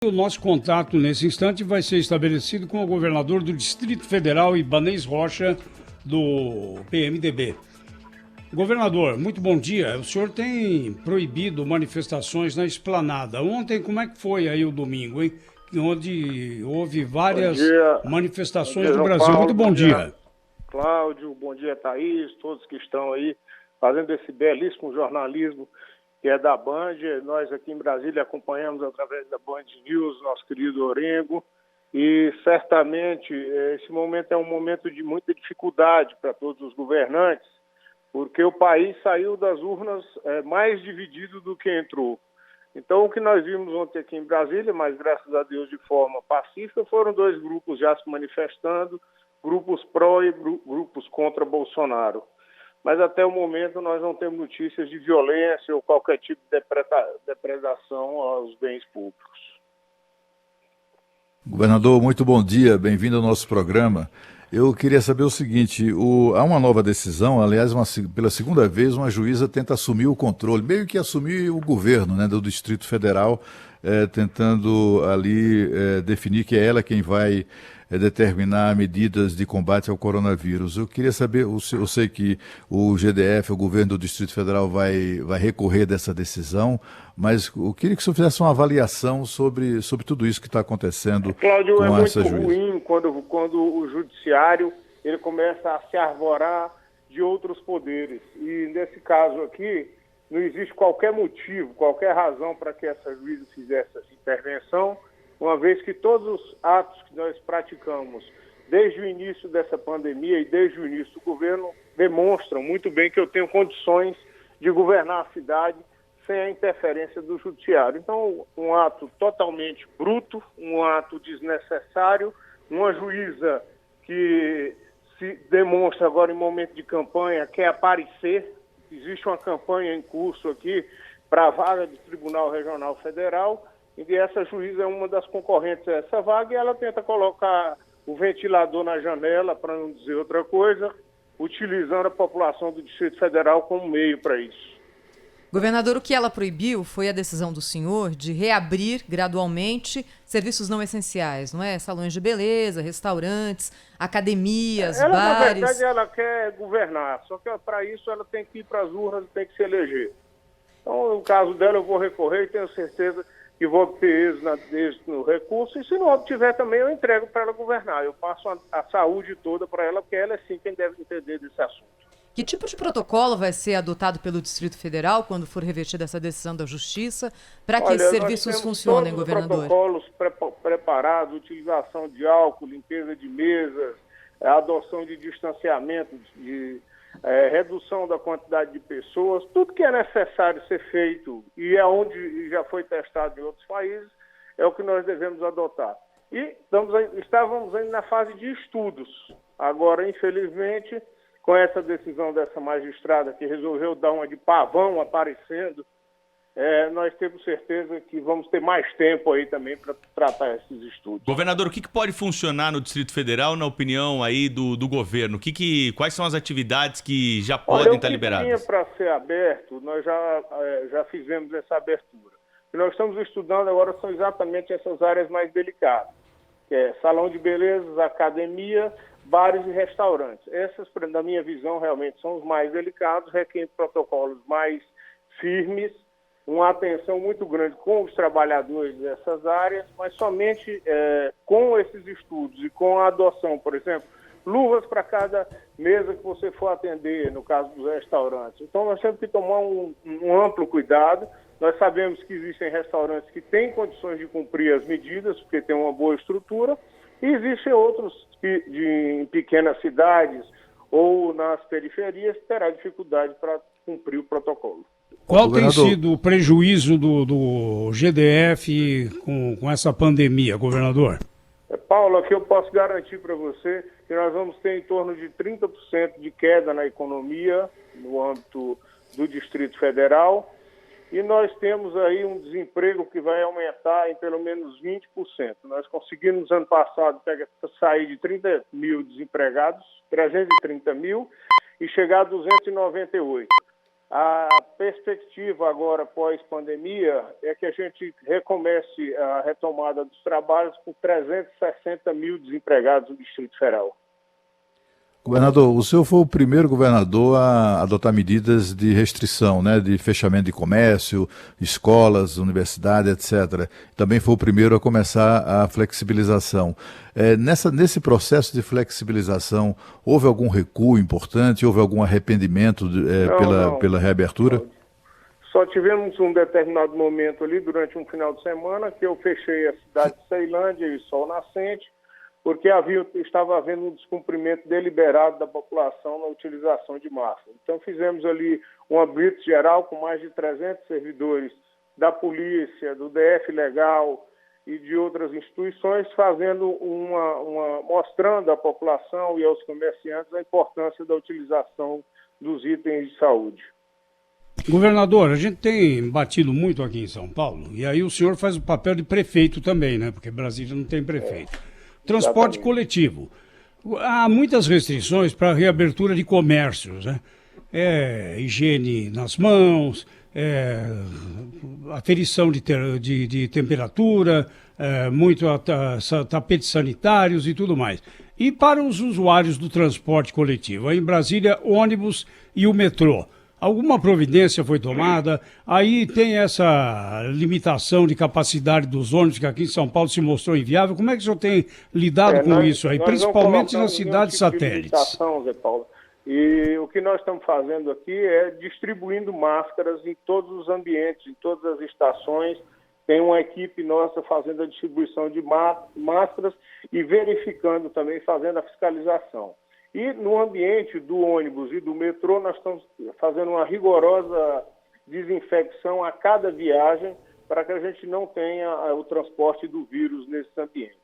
O nosso contato nesse instante vai ser estabelecido com o governador do Distrito Federal, Ibanez Rocha, do PMDB. Governador, muito bom dia. O senhor tem proibido manifestações na Esplanada. Ontem, como é que foi aí o domingo, hein? Onde houve várias manifestações do Brasil. Muito bom dia. Cláudio, bom dia, Thaís, todos que estão aí fazendo esse belíssimo jornalismo que é da Band. Nós aqui em Brasília acompanhamos através da Band News, nosso querido Orengo, e certamente esse momento é um momento de muita dificuldade para todos os governantes, porque o país saiu das urnas mais dividido do que entrou. Então, o que nós vimos ontem aqui em Brasília, mas graças a Deus de forma pacífica, foram dois grupos já se manifestando, grupos pró e grupos contra Bolsonaro. Mas até o momento nós não temos notícias de violência ou qualquer tipo de depredação aos bens públicos. Governador, muito bom dia, bem-vindo ao nosso programa. Eu queria saber o seguinte, há uma nova decisão, aliás, pela segunda vez uma juíza tenta assumir o controle, meio que assumir o governo, né, do Distrito Federal, tentando ali definir que é ela quem vai determinar medidas de combate ao coronavírus. Eu queria saber, eu sei que o GDF, o governo do Distrito Federal, vai recorrer dessa decisão, mas eu queria que o senhor fizesse uma avaliação sobre tudo isso que está acontecendo, Cláudio, com é essa muito juíza. ruim quando o judiciário ele começa a se arvorar de outros poderes. E nesse caso aqui, não existe qualquer motivo, qualquer razão para que essa juíza fizesse essa intervenção, uma vez que todos os atos que nós praticamos desde o início dessa pandemia e desde o início do governo demonstram muito bem que eu tenho condições de governar a cidade sem a interferência do judiciário. Então, um ato totalmente bruto, um ato desnecessário, uma juíza que se demonstra agora em momento de campanha quer aparecer. Existe uma campanha em curso aqui para a vaga do Tribunal Regional Federal, e essa juíza é uma das concorrentes a essa vaga, e ela tenta colocar o ventilador na janela, para não dizer outra coisa, utilizando a população do Distrito Federal como meio para isso. Governador, o que ela proibiu foi a decisão do senhor de reabrir gradualmente serviços não essenciais, não é? Salões de beleza, restaurantes, academias, bares. Na verdade, ela quer governar, só que para isso ela tem que ir para as urnas e tem que se eleger. Então, no caso dela, eu vou recorrer e tenho certeza que vou obter êxito no recurso, e se não obtiver também, eu entrego para ela governar. Eu passo a saúde toda para ela, porque ela é sim quem deve entender desse assunto. Que tipo de protocolo vai ser adotado pelo Distrito Federal quando for revertida essa decisão da Justiça para que esses serviços funcionem, governador? Protocolos preparados, utilização de álcool, limpeza de mesas, adoção de distanciamento, redução da quantidade de pessoas, tudo que é necessário ser feito e é onde já foi testado em outros países, é o que nós devemos adotar. E estávamos ainda na fase de estudos. Agora, infelizmente, com essa decisão dessa magistrada que resolveu dar uma de pavão aparecendo, nós temos certeza que vamos ter mais tempo aí também para tratar esses estudos. Governador, o que pode funcionar no Distrito Federal, na opinião aí do governo? Quais são as atividades que já podem estar liberadas? O que tinha para ser aberto, nós já fizemos essa abertura. O que nós estamos estudando agora são exatamente essas áreas mais delicadas, que é salão de belezas, academia, bares e restaurantes. Essas, na minha visão, realmente são os mais delicados, requerem protocolos mais firmes, uma atenção muito grande com os trabalhadores dessas áreas, mas somente com esses estudos e com a adoção, por exemplo, luvas para cada mesa que você for atender, no caso dos restaurantes. Então, nós temos que tomar um amplo cuidado. Nós sabemos que existem restaurantes que têm condições de cumprir as medidas, porque têm uma boa estrutura, e existem outros em pequenas cidades ou nas periferias que terá dificuldade para cumprir o protocolo. Qual tem sido o prejuízo do GDF com essa pandemia, governador? Paulo, aqui eu posso garantir para você que nós vamos ter em torno de 30% de queda na economia no âmbito do Distrito Federal, e nós temos aí um desemprego que vai aumentar em pelo menos 20%. Nós conseguimos, ano passado, sair de 30 mil desempregados, 330 mil, e chegar a 298. A perspectiva agora, pós-pandemia, é que a gente recomece a retomada dos trabalhos com 360 mil desempregados do Distrito Federal. Governador, o senhor foi o primeiro governador a adotar medidas de restrição, né, de fechamento de comércio, escolas, universidades, etc. Também foi o primeiro a começar a flexibilização. Nesse processo de flexibilização, houve algum recuo importante? Houve algum arrependimento pela reabertura? Só tivemos um determinado momento ali, durante um final de semana, que eu fechei a cidade de Ceilândia e Sol Nascente, porque estava havendo um descumprimento deliberado da população na utilização de máscara. Então fizemos ali uma blitz geral com mais de 300 servidores da polícia, do DF Legal e de outras instituições, fazendo mostrando à população e aos comerciantes a importância da utilização dos itens de saúde. Governador, a gente tem batido muito aqui em São Paulo, e aí o senhor faz o papel de prefeito também, né? Porque Brasília não tem prefeito. Transporte coletivo. Há muitas restrições para a reabertura de comércios, né? Higiene nas mãos, aferição de temperatura, tapetes sanitários e tudo mais. E para os usuários do transporte coletivo, aí em Brasília, ônibus e o metrô. Alguma providência foi tomada? Aí tem essa limitação de capacidade dos ônibus, que aqui em São Paulo se mostrou inviável. Como é que o senhor tem lidado com isso aí, principalmente nas cidades satélites? Zé Paulo. E o que nós estamos fazendo aqui é distribuindo máscaras em todos os ambientes, em todas as estações. Tem uma equipe nossa fazendo a distribuição de máscaras e verificando também, fazendo a fiscalização. E no ambiente do ônibus e do metrô, nós estamos fazendo uma rigorosa desinfecção a cada viagem para que a gente não tenha o transporte do vírus nesses ambientes.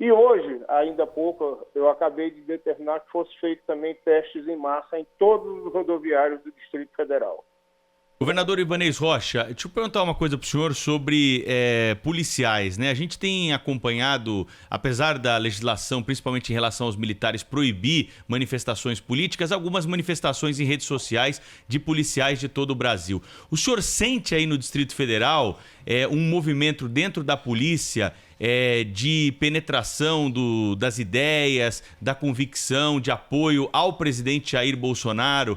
E hoje, ainda há pouco, eu acabei de determinar que fosse feito também testes em massa em todos os rodoviários do Distrito Federal. Governador Ibanez Rocha, deixa eu perguntar uma coisa para o senhor sobre policiais, né? A gente tem acompanhado, apesar da legislação, principalmente em relação aos militares, proibir manifestações políticas, algumas manifestações em redes sociais de policiais de todo o Brasil. O senhor sente aí no Distrito Federal um movimento dentro da polícia de penetração das ideias, da convicção, de apoio ao presidente Jair Bolsonaro,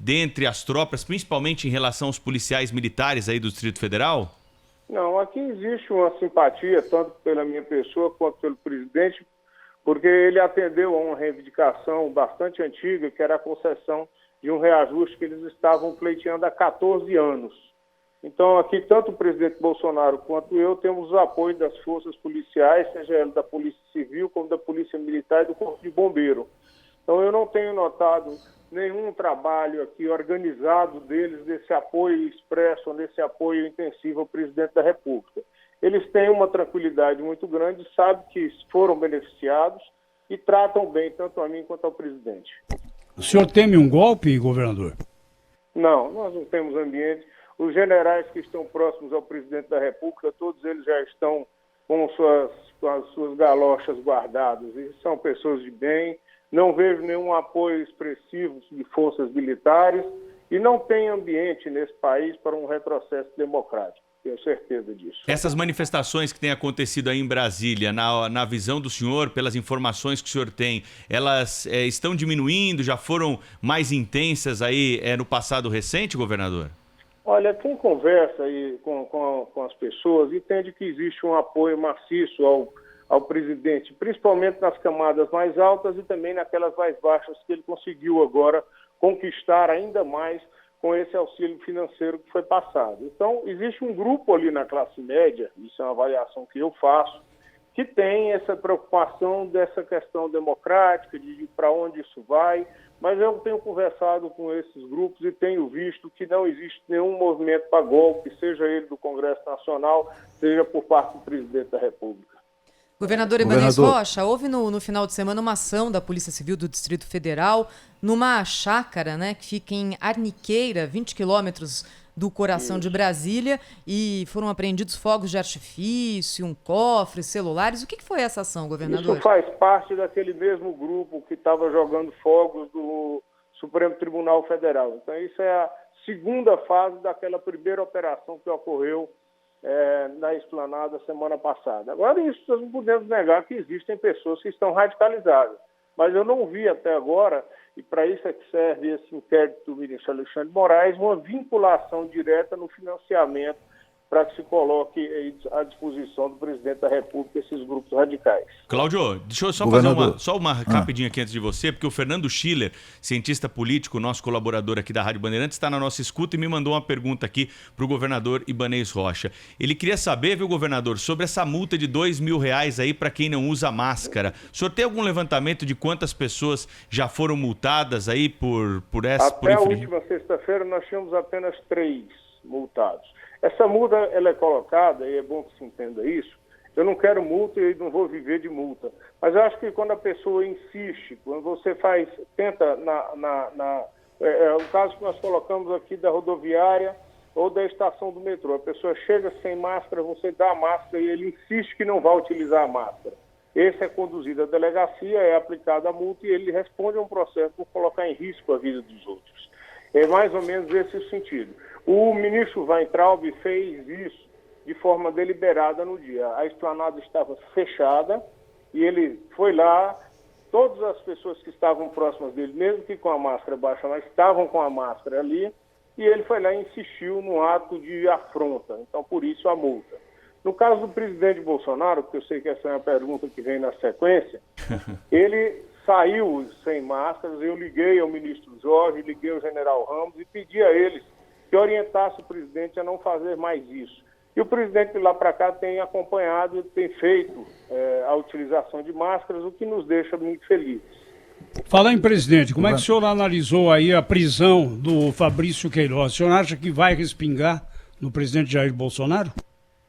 dentre as tropas, principalmente em relação aos policiais militares aí do Distrito Federal? Não, aqui existe uma simpatia, tanto pela minha pessoa quanto pelo presidente, porque ele atendeu a uma reivindicação bastante antiga, que era a concessão de um reajuste que eles estavam pleiteando há 14 anos. Então, aqui, tanto o presidente Bolsonaro quanto eu temos o apoio das forças policiais, seja ela da Polícia Civil, como da Polícia Militar e do Corpo de Bombeiro. Então, eu não tenho notado nenhum trabalho aqui organizado deles, desse apoio expresso, desse apoio intensivo ao presidente da República. Eles têm uma tranquilidade muito grande, sabem que foram beneficiados e tratam bem tanto a mim quanto ao presidente. O senhor teme um golpe, governador? Não, nós não temos ambiente. Os generais que estão próximos ao presidente da República, todos eles já estão com as suas galochas guardadas. E são pessoas de bem, não vejo nenhum apoio expressivo de forças militares e não tem ambiente nesse país para um retrocesso democrático. Tenho certeza disso. Essas manifestações que têm acontecido aí em Brasília, na visão do senhor, pelas informações que o senhor tem, elas estão diminuindo, já foram mais intensas aí no passado recente, governador? Olha, quem conversa aí com as pessoas entende que existe um apoio maciço ao presidente, principalmente nas camadas mais altas e também naquelas mais baixas que ele conseguiu agora conquistar ainda mais com esse auxílio financeiro que foi passado. Então, existe um grupo ali na classe média, isso é uma avaliação que eu faço, que tem essa preocupação dessa questão democrática, de para onde isso vai, mas eu tenho conversado com esses grupos e tenho visto que não existe nenhum movimento para golpe, seja ele do Congresso Nacional, seja por parte do presidente da República. Governador Ibanez Rocha, houve no final de semana uma ação da Polícia Civil do Distrito Federal numa chácara, né, que fica em Arniqueira, 20 quilômetros do coração de Brasília, e foram apreendidos fogos de artifício, um cofre, celulares. O que foi essa ação, governador? Isso faz parte daquele mesmo grupo que estava jogando fogos do Supremo Tribunal Federal. Então, isso é a segunda fase daquela primeira operação que ocorreu na Esplanada semana passada. Agora, isso nós não podemos negar que existem pessoas que estão radicalizadas, mas eu não vi até agora, e para isso é que serve esse inquérito do ministro Alexandre de Moraes, uma vinculação direta no financiamento para que se coloque à disposição do presidente da República esses grupos radicais. Cláudio, deixa eu só fazer uma rapidinho aqui antes de você, porque o Fernando Schiller, cientista político, nosso colaborador aqui da Rádio Bandeirantes, está na nossa escuta e me mandou uma pergunta aqui para o governador Ibanez Rocha. Ele queria saber, viu, governador, sobre essa multa de R$2.000 aí para quem não usa máscara. O senhor tem algum levantamento de quantas pessoas já foram multadas aí por essa... Até a última sexta-feira nós tínhamos apenas 3 multados. Essa multa ela é colocada, e é bom que se entenda isso, eu não quero multa e não vou viver de multa. Mas eu acho que quando a pessoa insiste, quando você tenta o caso que nós colocamos aqui da rodoviária ou da estação do metrô, a pessoa chega sem máscara, você dá a máscara e ele insiste que não vai utilizar a máscara. Esse é conduzido à delegacia, é aplicada a multa e ele responde a um processo por colocar em risco a vida dos outros. É mais ou menos esse o sentido. O ministro Weintraub fez isso de forma deliberada no dia. A esplanada estava fechada e ele foi lá, todas as pessoas que estavam próximas dele, mesmo que com a máscara baixa, mas estavam com a máscara ali, e ele foi lá e insistiu no ato de afronta. Então, por isso, a multa. No caso do presidente Bolsonaro, porque eu sei que essa é uma pergunta que vem na sequência, ele saiu sem máscaras, eu liguei ao ministro Jorge, liguei ao general Ramos e pedi a eles que orientasse o presidente a não fazer mais isso. E o presidente de lá para cá tem acompanhado e tem feito a utilização de máscaras, o que nos deixa muito felizes. Falar em presidente, como é que o senhor analisou aí a prisão do Fabrício Queiroz? O senhor acha que vai respingar no presidente Jair Bolsonaro?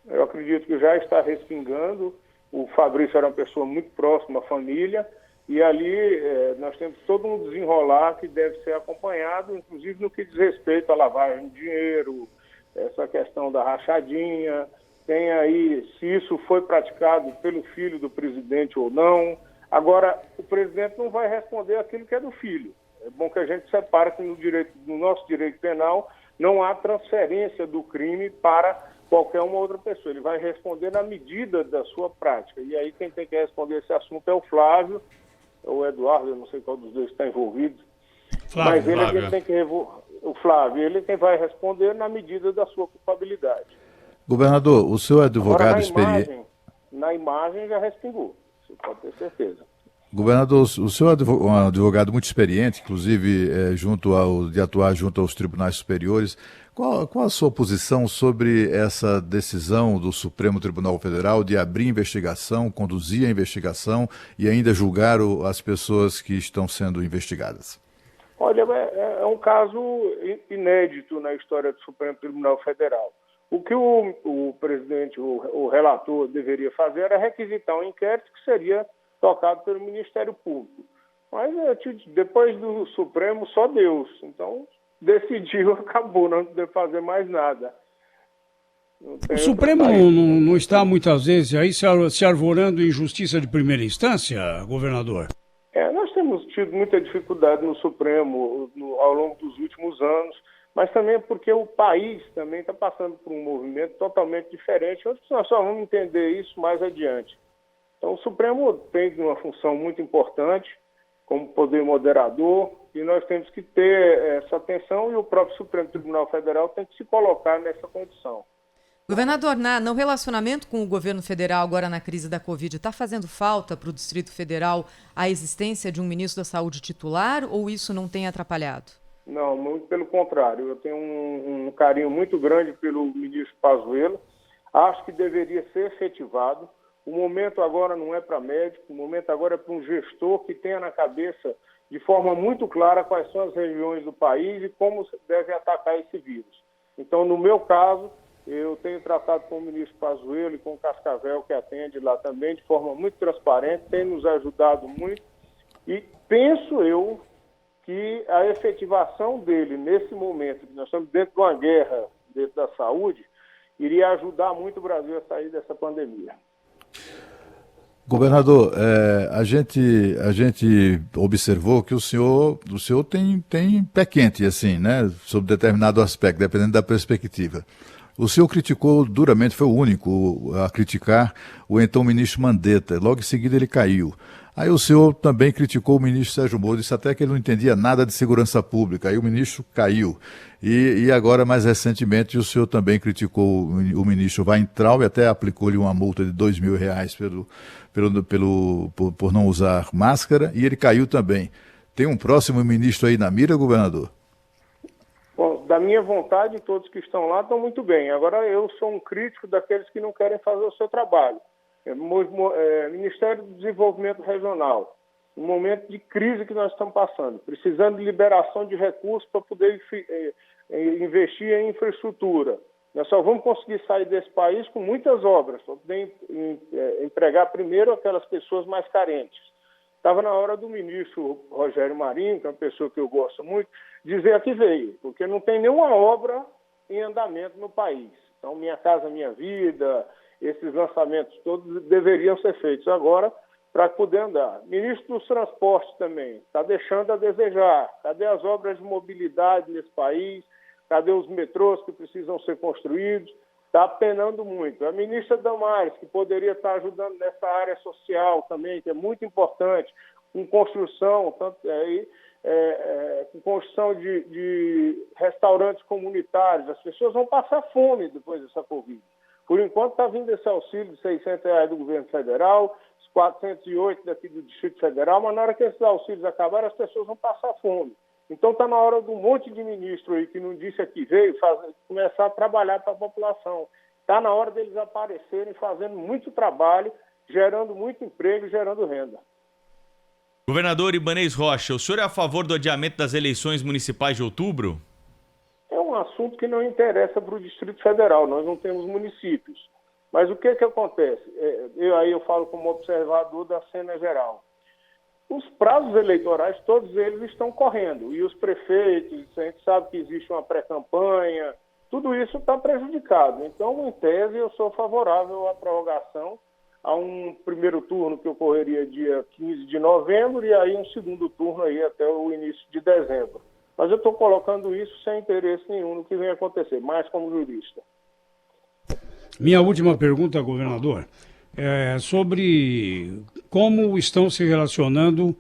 Eu acredito que já está respingando. O Fabrício era uma pessoa muito próxima à família, e ali nós temos todo um desenrolar que deve ser acompanhado, inclusive no que diz respeito à lavagem de dinheiro, essa questão da rachadinha, tem aí se isso foi praticado pelo filho do presidente ou não. Agora, o presidente não vai responder aquilo que é do filho. É bom que a gente separe que no nosso direito penal não há transferência do crime para qualquer uma outra pessoa. Ele vai responder na medida da sua prática. E aí quem tem que responder esse assunto é o Flávio, ou o Eduardo, eu não sei qual dos dois está envolvido. Flávio, mas ele Flávio. Tem que o Flávio, ele quem vai responder na medida da sua culpabilidade. Governador, o senhor é advogado experiente. Na imagem já respingou, você pode ter certeza. Governador, o senhor é um advogado muito experiente, inclusive de atuar junto aos tribunais superiores. Qual a sua posição sobre essa decisão do Supremo Tribunal Federal de abrir investigação, conduzir a investigação e ainda julgar as pessoas que estão sendo investigadas? Olha, é um caso inédito na história do Supremo Tribunal Federal. O que o presidente, o relator, deveria fazer era requisitar um inquérito que seria tocado pelo Ministério Público. Mas depois do Supremo, só Deus. Então, decidiu, acabou, não deve fazer mais nada. O Supremo não está muitas vezes aí se arvorando em justiça de primeira instância, governador? Nós temos tido muita dificuldade no Supremo ao longo dos últimos anos, mas também porque o país também está passando por um movimento totalmente diferente. Nós só vamos entender isso mais adiante. Então, o Supremo tem uma função muito importante como poder moderador, e nós temos que ter essa atenção, e o próprio Supremo Tribunal Federal tem que se colocar nessa condição. Governador, no relacionamento com o governo federal agora na crise da Covid, está fazendo falta para o Distrito Federal a existência de um ministro da Saúde titular, ou isso não tem atrapalhado? Não, muito pelo contrário. Eu tenho um carinho muito grande pelo ministro Pazuello. Acho que deveria ser efetivado. O momento agora não é para médico, o momento agora é para um gestor que tenha na cabeça de forma muito clara quais são as regiões do país e como deve atacar esse vírus. Então, no meu caso, eu tenho tratado com o ministro Pazuello e com o Cascavel, que atende lá também, de forma muito transparente, tem nos ajudado muito, e penso eu que a efetivação dele nesse momento, que nós estamos dentro de uma guerra dentro da saúde, iria ajudar muito o Brasil a sair dessa pandemia. Governador, a gente observou que o senhor tem pé quente, assim, né, sobre determinado aspecto, dependendo da perspectiva. O senhor criticou duramente, foi o único a criticar o então ministro Mandetta. Logo em seguida ele caiu. Aí o senhor também criticou o ministro Sérgio Moro, disse até que ele não entendia nada de segurança pública. Aí o ministro caiu. E agora, mais recentemente, o senhor também criticou o ministro Weintraub e até aplicou-lhe uma multa de R$ 2.000 por não usar máscara, e ele caiu também. Tem um próximo ministro aí na mira, governador? Bom, da minha vontade, todos que estão lá estão muito bem. Agora, eu sou um crítico daqueles que não querem fazer o seu trabalho. Ministério do Desenvolvimento Regional, no momento de crise que nós estamos passando, precisando de liberação de recursos para poder investir em infraestrutura. Nós só vamos conseguir sair desse país com muitas obras, para poder empregar primeiro aquelas pessoas mais carentes. Estava na hora do ministro Rogério Marinho, que é uma pessoa que eu gosto muito, dizer a que veio, porque não tem nenhuma obra em andamento no país. Então, Minha Casa Minha Vida, esses lançamentos todos deveriam ser feitos agora para poder andar. Ministro dos Transportes também está deixando a desejar. Cadê as obras de mobilidade nesse país? Cadê os metrôs que precisam ser construídos? Está penando muito. A ministra Damares, que poderia estar ajudando nessa área social também, que é muito importante, com construção, com construção de restaurantes comunitários. As pessoas vão passar fome depois dessa Covid. Por enquanto está vindo esse auxílio de R$600 do governo federal, os 408 daqui do Distrito Federal, mas na hora que esses auxílios acabarem, as pessoas vão passar fome. Então está na hora de um monte de ministro aí que não disse a que veio começar a trabalhar para a população. Está na hora deles aparecerem fazendo muito trabalho, gerando muito emprego e gerando renda. Governador Ibanez Rocha, o senhor é a favor do adiamento das eleições municipais de outubro? É um assunto que não interessa para o Distrito Federal, nós não temos municípios. Mas o que acontece? Eu falo como observador da cena geral. Os prazos eleitorais, todos eles estão correndo. E os prefeitos, a gente sabe que existe uma pré-campanha, tudo isso está prejudicado. Então, em tese, eu sou favorável à prorrogação, a um primeiro turno que ocorreria dia 15 de novembro e aí um segundo turno aí até o início de dezembro. Mas eu estou colocando isso sem interesse nenhum no que vem acontecer, mais como jurista. Minha última pergunta, governador, é sobre como estão se relacionando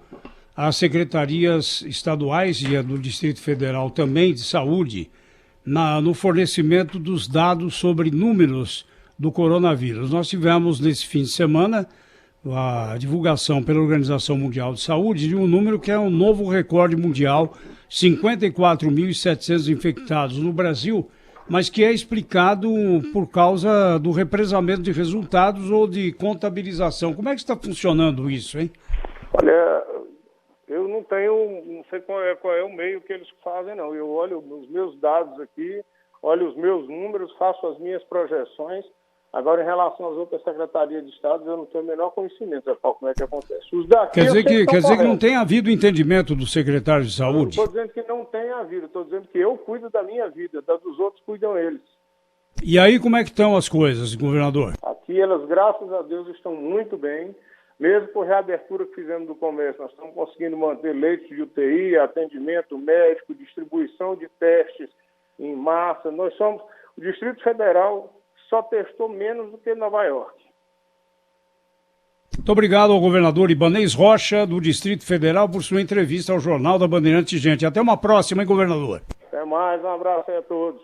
as secretarias estaduais e a do Distrito Federal também de saúde no fornecimento dos dados sobre números do coronavírus. Nós tivemos nesse fim de semana a divulgação pela Organização Mundial de Saúde de um número que é um novo recorde mundial, 54.700 infectados no Brasil, mas que é explicado por causa do represamento de resultados ou de contabilização. Como é que está funcionando isso, hein? Olha, eu não sei qual é o meio que eles fazem, não. Eu olho os meus dados aqui, olho os meus números, faço as minhas projeções. Agora, em relação às outras secretarias de Estado, eu não tenho o menor conhecimento de como é que acontece. Os daqui, quer dizer que não tem havido entendimento do secretário de Saúde? Não estou dizendo que não tenha havido, estou dizendo que eu cuido da minha vida, da dos outros cuidam eles. E aí, como é que estão as coisas, governador? Aqui, elas, graças a Deus, estão muito bem. Mesmo com a reabertura que fizemos do comércio, nós estamos conseguindo manter leitos de UTI, atendimento médico, distribuição de testes em massa. O Distrito Federal só testou menos do que Nova York. Muito obrigado ao governador Ibanez Rocha, do Distrito Federal, por sua entrevista ao Jornal da Bandeirantes. Gente, até uma próxima, hein, governador? Até mais, um abraço aí a todos.